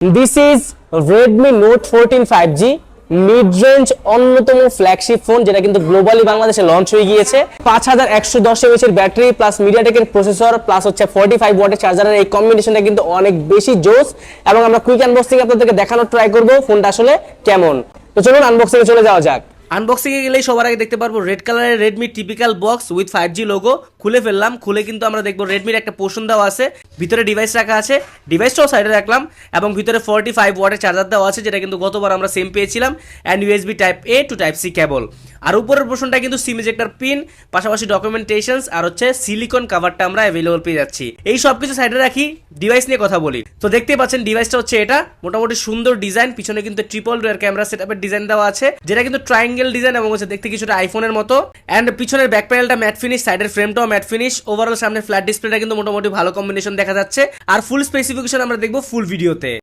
This is Redmi Note 14 5G mid range অন্যতম flagship phone, যেটা কিন্তু গ্লোবালি বাংলাদেশে লঞ্চ হয়ে গিয়েছে। 5110 mAh এর ব্যাটারি প্লাস মিডিয়াটেকের প্রসেসর প্লাস হচ্ছে 45 ওয়াটের চার্জারের এই কম্বিনেশনটা কিন্তু অনেক বেশি জোস, এবং আমরা কুইক আনবক্সিং আপনাদেরকে দেখানোর ট্রাই করব ফোনটা আসলে কেমন। তো চলুন আনবক্সিং এ চলে যাওয়া যাক। আনবক্সিং এ গেলেই সবার আগে দেখতে পারবো রেড কালারের Redmi typical box with 5G logo. খুলে ফেললাম, খুলে কিন্তু আমরা দেখবো রেডমির একটা পোর্শন দেওয়া আছে, ভিতরে ডিভাইস রাখা আছে, ডিভাইসটাও সাইডে রাখলাম, এবং ভিতরে 45 ওয়াটের চার্জার দেওয়া আছে, যেটা কিন্তু গতবার আমরা সেম পেয়েছিলাম, and USB type A to type C cable. আর উপরের পোর্শনটা কিন্তু সিম ইজেক্টর পিন, পাশাপাশি ডকুমেন্টেশনস আর হচ্ছে সিলিকন কাভারটা আমরা অ্যাভেলেবল পেয়ে যাচ্ছি। এই সব কিছু সাইডে রাখি, ডিভাইস নিয়ে কথা বলি। তো দেখতেই পাচ্ছেন ডিভাইসটা হচ্ছে এটা, মোটামুটি সুন্দর ডিজাইন, পিছনে কিন্তু ট্রিপল ডোর ক্যামেরা সেটআপের ডিজাইন দেওয়া আছে, যেটা কিন্তু ট্রায়াঙ্গেল ডিজাইন এবং হচ্ছে দেখতে কিছুটা আইফোনের মতো। অ্যান্ড পিছনের ব্যাক প্যানেলটা ম্যাট ফিনিশ, সাইডের ফ্রেমটাও ম্যাট ফিনিশ, ওভারঅল সামনে ফ্ল্যাট ডিসপ্লেটা কিন্তু মোটামুটি ভালো কম্বিনেশন দেখা যাচ্ছে। আর ফুল স্পেসিফিকেশন আমরা দেখবো ফুল ভিডিওতে।